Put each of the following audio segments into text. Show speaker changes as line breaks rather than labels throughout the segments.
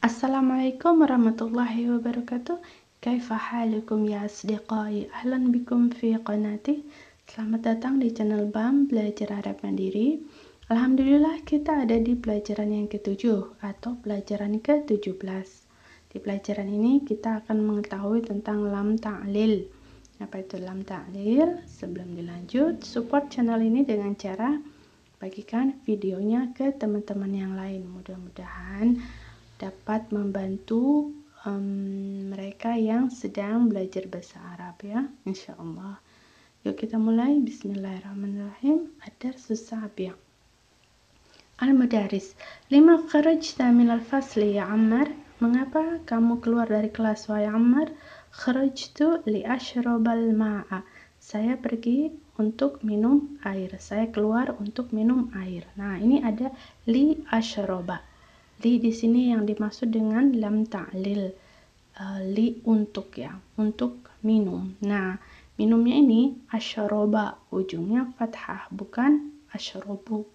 Assalamualaikum warahmatullahi wabarakatuh. Kaifa halukum ya asdiqai? Ahlan bikum fi qanati. Selamat datang di channel BAM Belajar Arab Mandiri. Alhamdulillah kita ada di pelajaran yang ke-7 atau pelajaran ke-17. Di pelajaran ini kita akan mengetahui tentang lam ta'lil. Apa itu lam ta'lil? Sebelum dilanjut, support channel ini dengan cara bagikan videonya ke teman-teman yang lain. Mudah-mudahan dapat membantu mereka yang sedang belajar bahasa Arab ya, insyaallah. Yuk kita mulai. Bismillahirrahmanirrahim. Ad-darsus sabi'. Al-Mudaris, lima kharajta min al-fasli ya Ammar? Mengapa kamu keluar dari kelas wahai Ammar? Kharajtu li ashrabal ma'a. Saya pergi untuk minum air. Saya keluar untuk minum air. Nah, ini ada li ashraba. Li di sini yang dimaksud dengan lam ta'lil, li untuk ya, untuk minum. Nah, minumnya ini asyroba, ujungnya fathah, bukan asyrobu,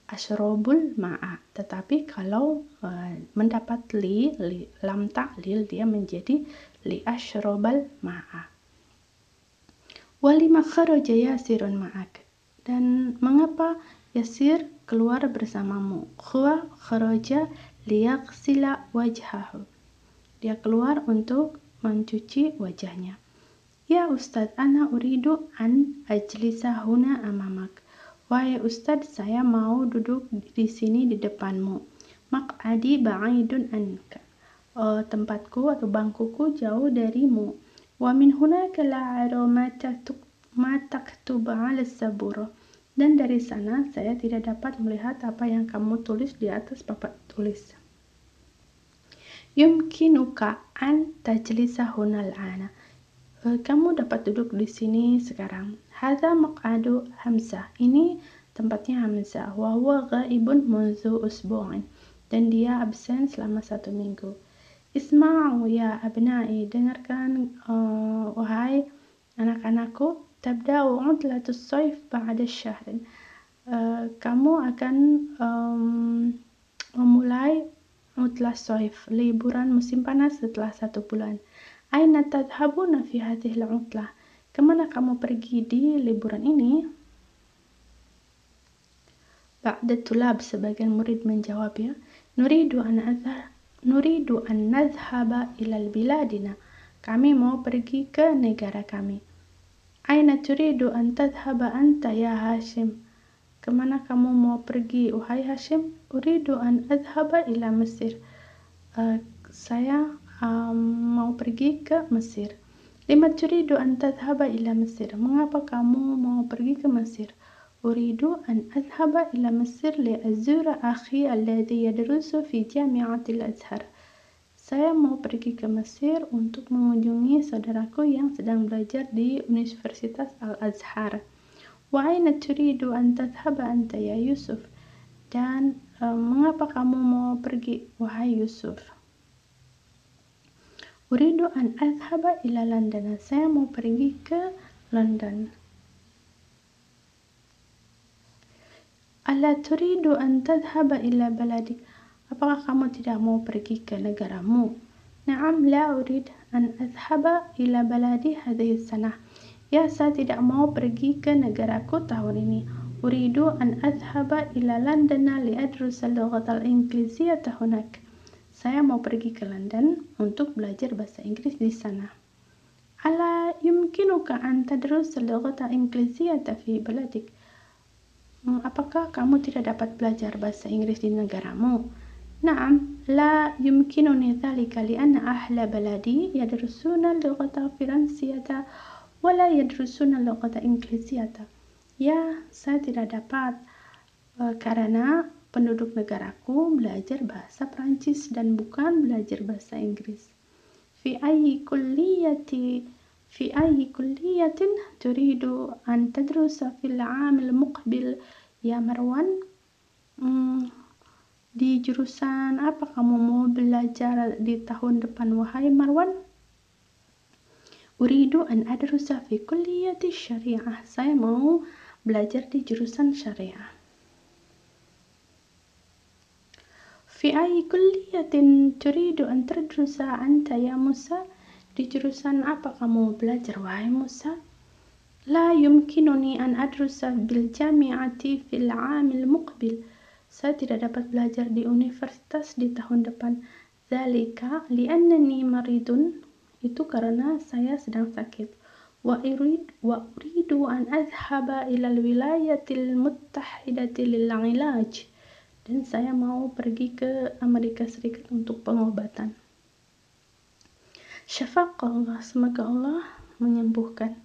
asyrobul ma'a. Tetapi kalau mendapat li lam ta'lil, dia menjadi li asyrobal ma'a. Walima kharaja Yasirun ma'ak. Dan mengapa Yasir keluar bersamamu? Huwa kharaja liyaghsila wajhahu. Dia keluar untuk mencuci wajahnya. Ya Ustadz, ana uridu an ajlisa huna amamak. Wahai Ustadz, saya mau duduk di sini di depanmu. Maq'adi ba'idun anka. Tempatku atau bangkuku jauh darimu. Wa min hunaka la ara ma taktub 'ala as-sabura. Dan dari sana saya tidak dapat melihat apa yang kamu tulis di atas papan tulis. Yumkinuka an tajlisa hunal ana. Kamu dapat duduk di sini sekarang. Hadza maq'adu Hamzah. Ini tempatnya Hamzah. Wa huwa ghaibun munzu usbu'in. Dan dia absen selama 1 minggu. Isma'u ya abna'i. Dengarkan wahai anak-anakku. Tabda'u 'utlatus shaif ba'da syahrin. Kamu akan memulai utlas shaif, liburan musim panas setelah 1 bulan. Aina tadhhabuna fi hadhihi al-'utlah? Kemana kamu pergi di liburan ini? Ba'da tulab, sebagian murid menjawab ya. Nuridu an nadhhaba ilal biladina. Kami mau pergi ke negara kami. Aina turidu an tadhhaba anta ya Hashim? Kemana kamu mau pergi wahai Hashim? Uridu an adhhaba ila Mesir. Saya mau pergi ke Mesir. Lima turidu an tadhhaba ila Mesir. Mengapa kamu mau pergi ke Mesir? Uridu an adhhaba ila Mesir li azura akhi alladhi yadrusu fi jami'atil Azhar. Saya mau pergi ke Mesir untuk mengunjungi saudaraku yang sedang belajar di Universitas Al-Azhar. Wa aina turidu an tadhhaba anta ya Yusuf? Dan mengapa kamu mau pergi wahai Yusuf? Uridu an adhhaba ila London. Saya mau pergi ke London. Ala turidu an tadhhaba ila baladik? Apakah kamu tidak mau pergi ke negaramu? Na'am, la urid an adhhaba ila baladi hadhihi sanah. Ya, saya tidak mau pergi ke negaraku tahun ini. Uridu an adhhaba ila London li adrusa al-lughata al-ingliziyata hunak. Saya mau pergi ke London untuk belajar bahasa Inggris di sana. Ala yumkinuka an tadrusa al-lughata al-ingliziyata fi baladik? Apakah kamu tidak dapat belajar bahasa Inggris di negaramu? Naam, la yumkinuni dhalika li'anna ahla baladi yadrusuna al-lughata al-firansiyata wa la yadrusuna al-lughata al-ingliziyata. Ya, saya tidak dapat karena penduduk negaraku belajar bahasa Prancis dan bukan belajar bahasa Inggris. Fi ayyi kulliyatin turidu an tadrusa fil 'am al-muqbil ya Marwan? Di jurusan apa kamu mau belajar di tahun depan wahai Marwan? Uridu an adrusa fi kulliyati syariah. Saya mau belajar di jurusan syariah. Fi ayyi kulliyatin turidu an tadrusa anta ya Musa? Di jurusan apa kamu belajar wahai Musa? La yumkinuni an adrusa bil jami'ati fil 'amil muqbil. Saya tidak dapat belajar di universitas di tahun depan. Dzalika li'annani maridun. Itu karena saya sedang sakit. Wa uridu an adhhaba ila al-wilayatil muttahidati lil 'ilaj. Dan saya mau pergi ke Amerika Serikat untuk pengobatan. Syafaqallah, semoga Allah menyembuhkan.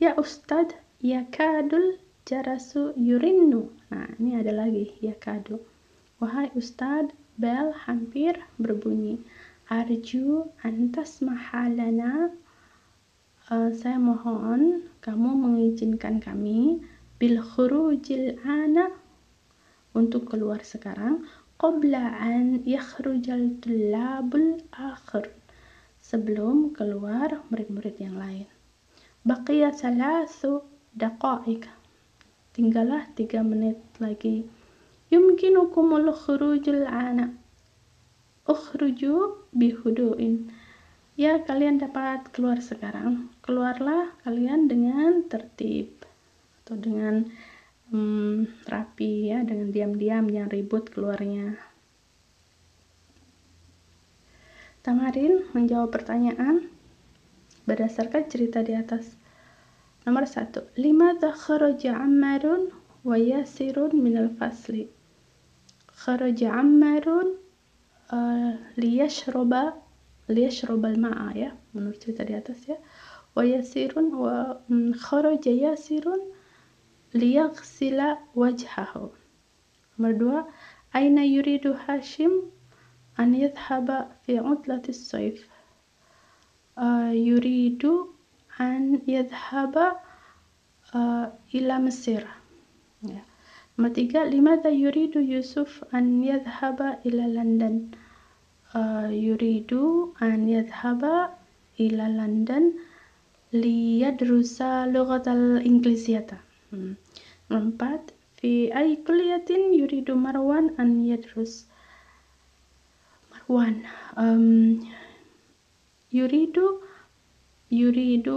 Ya Ustadz, yakadul jarasu yurinnu. Nah, ini ada lagi, yakadu. Wahai Ustadz, bel hampir berbunyi. Arju antas mahalana. Saya mohon kamu mengizinkan kami bil khurujil ana, untuk keluar sekarang, qabla an yakhrujal tullabul akhir, sebelum keluar murid-murid yang lain. Baqiya salasu daqa'iq, tinggallah 3 menit lagi. Yumkinukumul khurujul ana, ukhruju bihudu'in. Ya, kalian dapat keluar sekarang. Keluarlah kalian dengan tertib atau dengan rapi, ya, dengan diam-diam, jangan ribut keluarnya. Tamarin menjawab pertanyaan berdasarkan cerita di atas. Nomor 1. Limadha kharaja Ammarun wa Yasirun minal fasli? Kharaja Ammarun liyashrobal ma'a, ya, menurut cerita di atas, ya. Wa Yasirun wa kharaja Yasirun liyaghsila wajhahu. Nomor 2. Aina yuridu Hashim an yadhhaba fi utlatis sayf? Yuridu an yadhhaba ila Mesir. Ya. Nomor 3. Limadha yuridu Yusuf an yadhhaba ila London? Yuridu an yadhhaba ila London liyadrusa lughatal Ingliziyata. Nomor 4. Fi ayyi kulliyatin yuridu Marwan an yadrus? Marwan yuridu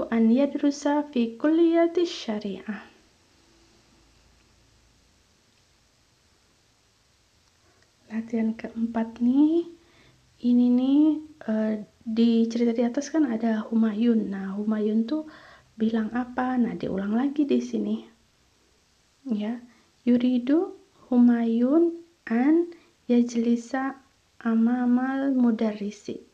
an yadrusa fi kulliyati syariah. Latihan keempat nih, ini nih di cerita di atas kan ada Humayun. Nah, Humayun tuh bilang apa? Nah, diulang lagi di sini. Ya, yuridu Humayun an yajlisa amamal mudarrisi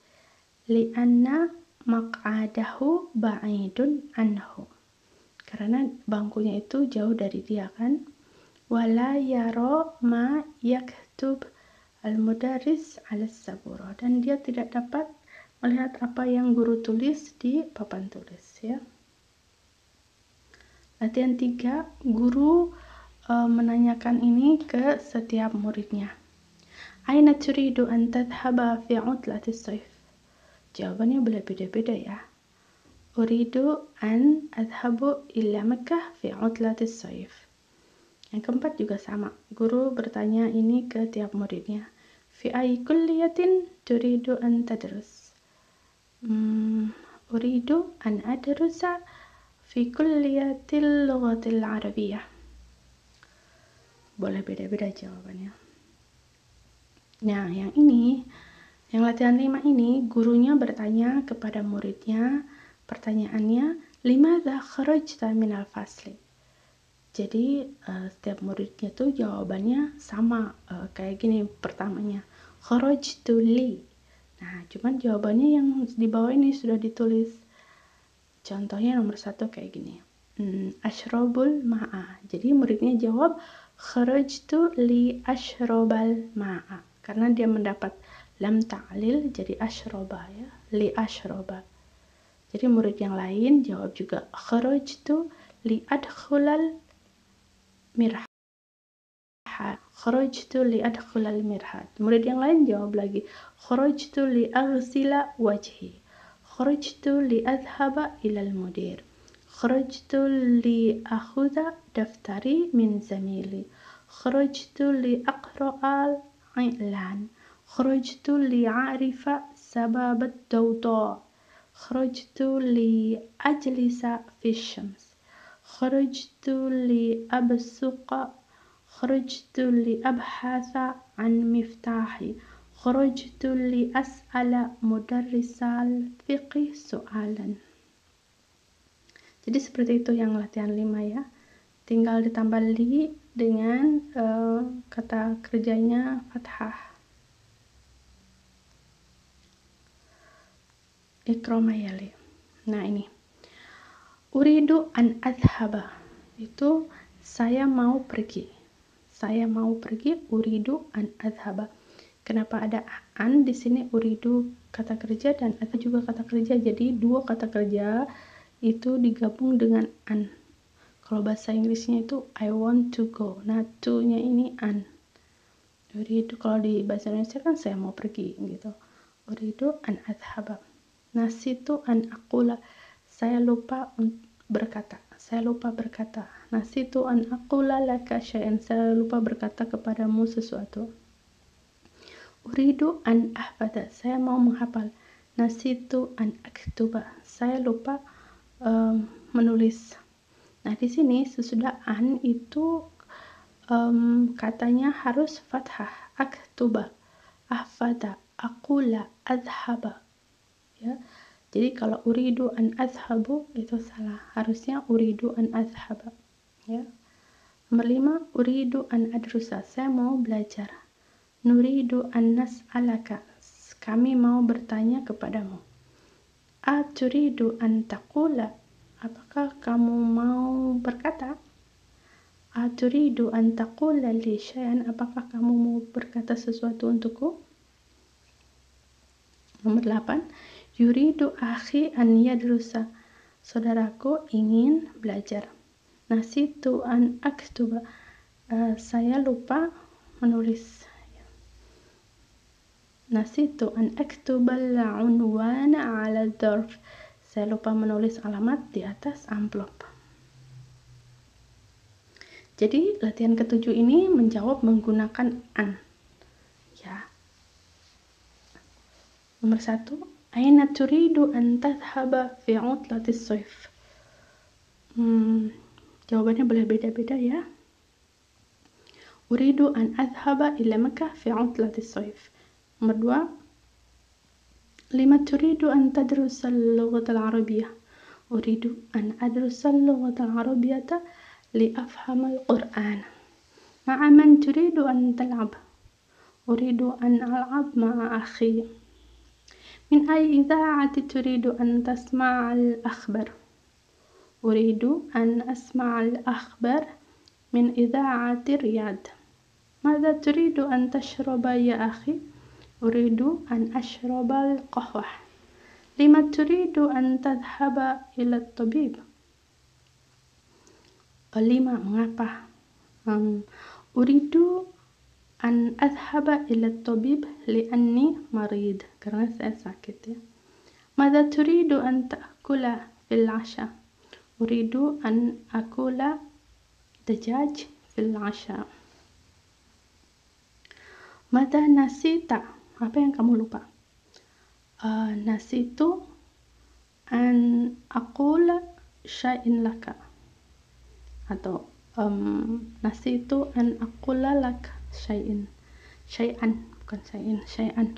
li'anna maq'adahu ba'idun anhu. Karena bangkunya itu jauh dari dia kan. Wala yara ma yaktub al-mudarris 'ala sabura, dan dia tidak dapat melihat apa yang guru tulis di papan tulis, ya. Latihan 3, guru menanyakan ini ke setiap muridnya. Aina turidu an tadhhaba fi utlatis sayf? Jawabannya boleh beda-beda, ya. Uridu an adhabu ila Makkah fi utlatis sayf. Yang keempat juga sama. Guru bertanya ini ke tiap muridnya. Fi ayyi kulliyatin turidu an tadrus? Uridu an adrusa fi kulliyatil lughatil arabiyyah. Boleh beda-beda jawabannya. Nah, yang latihan 5 ini, gurunya bertanya kepada muridnya, pertanyaannya, limadha kharajta minal fasli? Jadi setiap muridnya tuh jawabannya sama, kayak gini pertamanya, kharajtu li. Nah, cuman jawabannya yang di bawah ini sudah ditulis. Contohnya nomor 1 kayak gini. Ashrobul ma'a. Jadi muridnya jawab kharajtu li ashrobal ma'a. Karena dia mendapat lam ta'lil jadi ashroba, ya. Li ashroba. Jadi murid yang lain jawab juga kharajtu li adkhulal mirhat. Kharajtu li adkhulal mirhat. Murid yang lain jawab lagi kharajtu li aghsila wajhi. Kharajtu li adhhaba ilal mudir. Kharajtu li akhudha daftari min zamili. Kharajtu li aqra'al i'lan. kharajtu li'arifa sababat dawda, kharajtu li'ajlisa fi syams, kharajtu li'absuqa, kharajtu li'abhatha an miftahi, kharajtu li'as'ala mudarrisal fiqh su'alan. Jadi seperti itu yang latihan 5 ya. Tinggal ditambah li dengan kata kerjanya fathah. Ikroma ya li. Nah ini. Uridu an adhaba. Itu saya mau pergi. Saya mau pergi. Uridu an adhaba. Kenapa ada an di sini? Uridu kata kerja dan adhaba juga kata kerja. Jadi dua kata kerja itu digabung dengan an. Kalau bahasa Inggrisnya itu I want to go. Nah, to-nya ini an. Uridu, kalau di bahasa Indonesia kan saya mau pergi gitu. Uridu an adhaba. Nasitu an aqula. Saya lupa berkata. Saya lupa berkata. Nasitu an aqula laka syai'an. Saya lupa berkata kepadamu sesuatu. Uridu an ahfadha. Saya mau menghafal. Nasitu an aktuba. Saya lupa menulis. Nah, di sini sesudah an itu katanya harus fathah. Aktuba, ahfada, aqula, adhaba. Ya. Jadi kalau uridu an adhabu itu salah. Harusnya uridu an adhaba. Ya. Nomor 5, uridu an adrusa. Saya mau belajar. Nuridu an nas'alaka. Kami mau bertanya kepadamu. Aturidu an taqula. Apakah kamu mau berkata? Aturidu an taqula li syai'an. Apakah kamu mau berkata sesuatu untukku? Nomor 8. Yuridu akhi an yadrusa. Saudaraku ingin belajar. Nasitu an aktuba. Saya lupa menulis. Nasitu an aktubal unwana ala dzarf. Saya lupa menulis alamat di atas amplop. Jadi latihan ke-7 ini menjawab menggunakan an. Ya. Nomor 1, aina turidu an tadhhaba fi 'utlatis shaif? Jawabannya boleh beda-beda ya. Uridu an adhhaba ila Makkah fi 'utlatis shaif. Nomor 2, lima turidu an tadrusa al-lughata al-arabiyyah? Uridu an adrusa al-lughata al-arabiyyata li afhama al-Qur'an. Ma'a man turidu an tal'ab? Uridu an al'ab ma'a akhi. Min ay idha'ati turidu an tasma'a al-akhbar? Uridu an asma'a al-akhbar min idha'ati Riyadh. Madza turidu an tashraba ya akhi? Uridu an ashraba al-qahwah. Lima turidu an tadhhaba ila at-tabib? 5. Mengapa? Uridu an adhhaba ila at-tabib li'anni marid. Karena saya sakit ya. Madza turidu an ta'kula fil 'asha? Uridu an akula dajaj fil 'asha. Madza nasita? Apa yang kamu lupa? Nasitu an aqula syai'in laka. Atau nasitu an aqula lak syai'in. Syai'an, bukan syai'in, syai'an.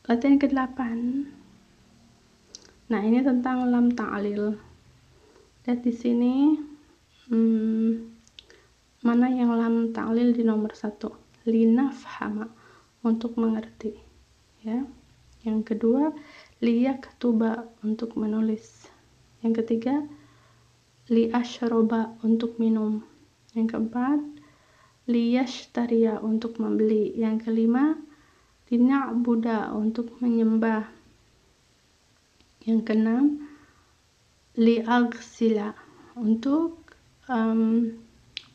Latihan ke-8. Nah, ini tentang lam ta'lil. Lihat di sini mana yang lam ta'lil di nomor 1. Linafhama, untuk mengerti. Ya. Yang kedua, liyaktuba, untuk menulis. Yang ketiga, liashroba, untuk minum. Yang keempat, liyashtariya, untuk membeli. Yang kelima, lina'buda, untuk menyembah. Yang keenam, liaghsila, untuk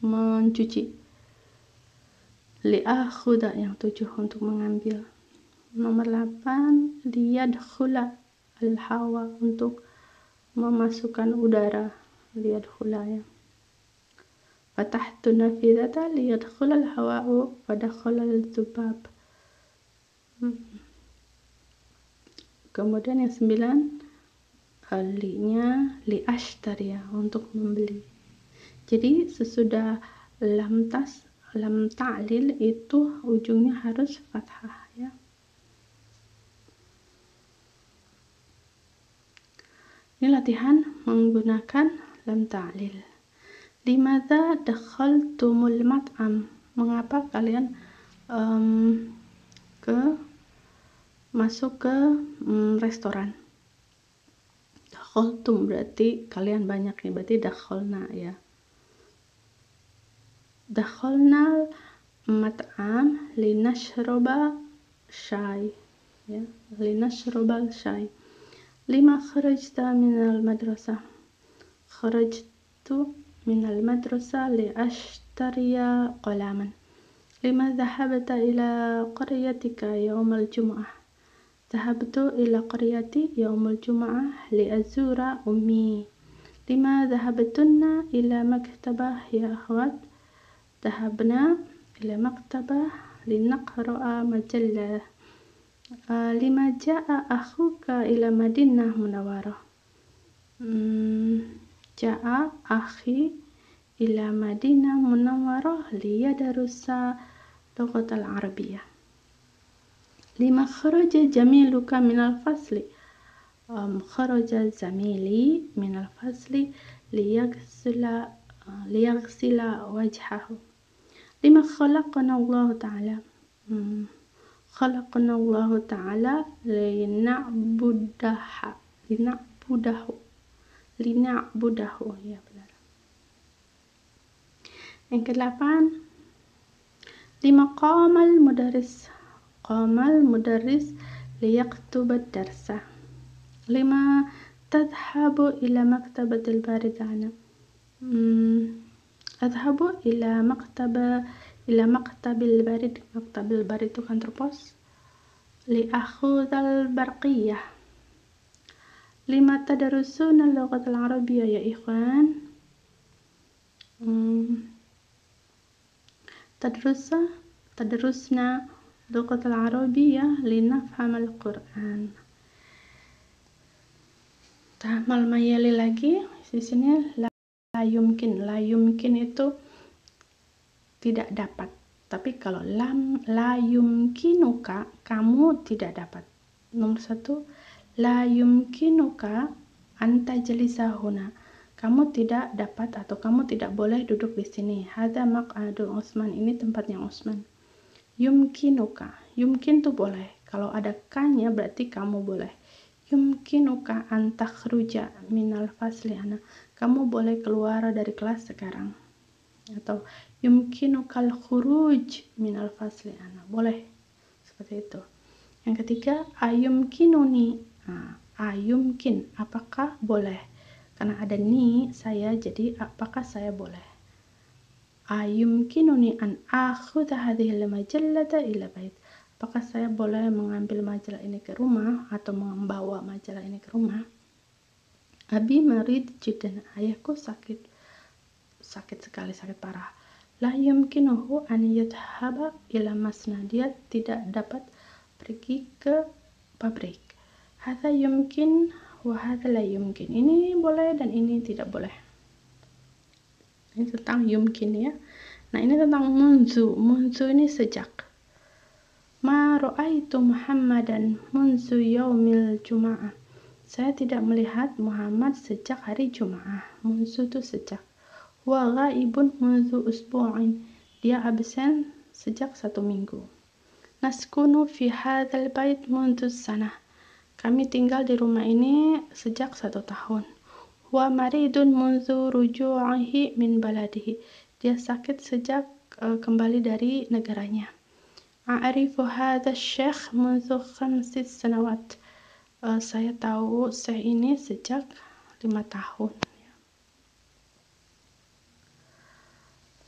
mencuci. Liakhuda, yang 7, untuk mengambil. Nomor 8, liyadkhula al-hawa, untuk memasukkan udara. Liyadkhula ya. Fatahtu nafidata liyadkhulal hawa'u fadakhalal dzubab. Kemudian yang 9, li-nya li ashtariya, untuk membeli. Jadi sesudah lam ta'lil itu ujungnya harus fathah ya. Ini latihan menggunakan lam ta'lil. Limadza dakhaltumul mat'am? Mengapa kalian masuk ke restoran? Dakhaltum berarti kalian banyak nih, berarti dakhalna ya. Dakhalnal mat'am linashroba syai ya, linashrobal syai. Lima kharajta minal madrasah? Kharajtu minal madrasah li ashtariya qalaman. Lima dhahabta ila qaryatika yawmal jum'ah? Dhahabtu ila qaryati yawmal jum'ah li azura ummi. Lima dhahabtunna ila maktabah ya akhwat? Dhahabna ila maktabah linaqra'a majallah. Lima ja'a akhuka ila Madinah Munawwarah? Ja'a akhi ila Madinah Munawwarah liyadarusa lughatal Arabiyyah. Lima kharaja jamiluka minal fasli? Kharaja zamili minal fasli liyaghsila wajhahu. Lima khalaqana Allah Ta'ala? Khalaqana Allah Ta'ala lina'budahu ya benar. Yang ke-8, lima qamal mudarris liyaktuba darsa. Lima tadhhabu ila maktabatil baridana? Adhabu ila maktabil barid. Maktabil barid itu kantor pos. Li akhudhal barqiyah. Lima tadarusuna lughatal arabiyyah ya ikhwan? Tadarusna lughatal arabiyyah linafhamal Qur'an. Ta'mal mayali lagi di sini. La yumkin itu tidak dapat. Tapi kalau la yumkinuka, kamu tidak dapat. Nomor 1, la yumkinuka anta jalisahuna. Kamu tidak dapat atau kamu tidak boleh duduk di sini. Hadza maq'adu Utsman, ini tempatnya Utsman. Yumkinuka, yumkin tuh boleh. Kalau ada kanya berarti kamu boleh. Yumkinuka an takhruja minal fasli ana. Kamu boleh keluar dari kelas sekarang. Atau yumkinukal khuruj minal fasli ana. Boleh. Seperti itu. Yang ketiga, ayumkinuni. Ayumkin, apakah boleh? Karena ada ni saya, jadi apakah saya boleh? Ayumkinuni an akhudha hadhil majallata ila bait. Apakah saya boleh mengambil majalah ini ke rumah atau membawa majalah ini ke rumah? Abi marid jiddan, ayahku sakit sekali, sakit parah. La yumkinuhu an yadhhaba ila masna, dia tidak dapat pergi ke pabrik. Hadza yumkin wa hadza la yumkin, ini boleh dan ini tidak boleh. Ini tentang yumkin ya. Nah ini tentang munzu ini sejak. Ma ra'aitu Muhammadan munzu yaumil jum'ah. Saya tidak melihat Muhammad sejak hari Jum'ah. Munzu itu sejak. Wa ghaibun munzu usbu'in. Dia absen sejak 1 minggu. Naskunu fi hadzal bait munzu sanah. Kami tinggal di rumah ini sejak 1 tahun. Wa maridun munzu ruju'ihi min baladihi. Dia sakit sejak kembali dari negaranya. A'rifu hadha syekh munzu 5 sanawat. Saya tahu syekh ini sejak 5 tahun.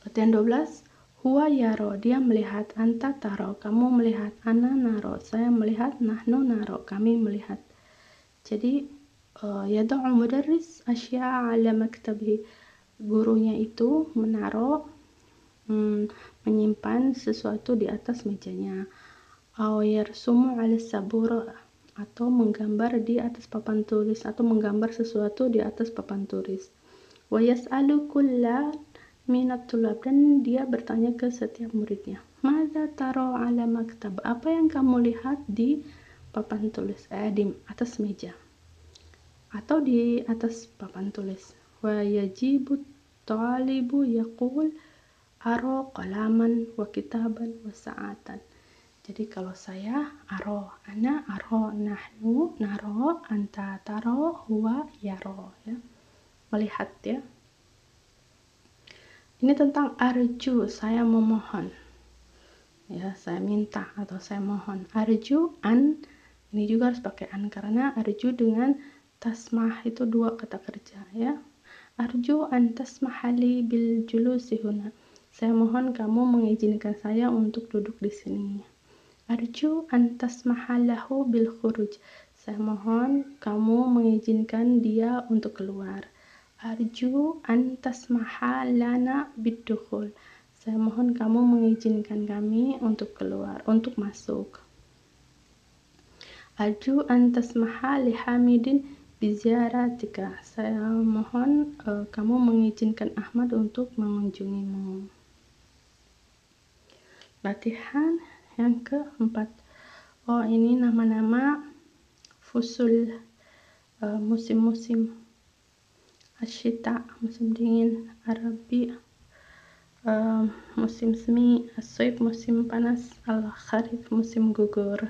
Latihan 12. Huwa yaro, dia melihat. Anta taro, kamu melihat. Ana naro, saya melihat. Nahnu naro, kami melihat. Jadi yada'u mudarris asya'a ala maktabihi. gurunya itu menyimpan sesuatu di atas mejanya. Aw yarsumu 'ala sabura, atau menggambar di atas papan tulis, atau menggambar sesuatu di atas papan tulis. Wa yas'alu kulla minat tulab, dan dia bertanya ke setiap muridnya, madza taro 'ala maktab, apa yang kamu lihat di papan tulis, di atas meja atau di atas papan tulis. Wa yajibu talibu yaqul aro qalaman wa kitaban wa sa'atan. Jadi kalau saya ana aro, nahnu naro, anta taro, huwa yaro, ya. Melihat, ya. Ini tentang arju, saya memohon. Ya, saya minta atau saya mohon. Arju an, ini juga harus pakai an karena arju dengan tasmah itu dua kata kerja, ya. Arju an tasmahali bil julusi huna. Saya mohon kamu mengizinkan saya untuk duduk di sini. Arju an tasmahalahu bil khuruj. Saya mohon kamu mengizinkan dia untuk keluar. Arju an tasmahalana bidukhul. Saya mohon kamu mengizinkan kami untuk keluar, untuk masuk. Arju an tasmaha li Hamidin biziaratika. Saya mohon kamu mengizinkan Ahmad untuk mengunjungimu. Latihan yang keempat. Oh, ini nama-nama fusul, musim-musim. Asyita, musim dingin. Arabi, musim semi. As-saif, musim panas. Al-kharif, musim gugur.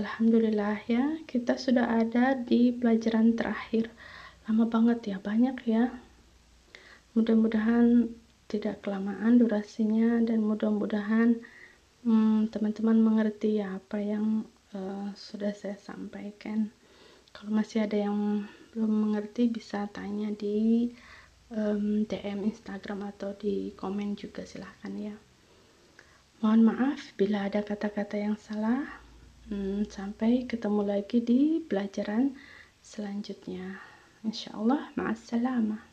Alhamdulillah, ya, kita sudah ada di pelajaran terakhir. Lama banget ya, banyak ya. Mudah-mudahan tidak kelamaan durasinya, dan mudah-mudahan teman-teman mengerti ya apa yang sudah saya sampaikan. Kalau masih ada yang belum mengerti bisa tanya di DM Instagram atau di komen juga, silahkan ya. Mohon maaf bila ada kata-kata yang salah. Sampai ketemu lagi di pelajaran selanjutnya. Insyaallah, ma'assalamah.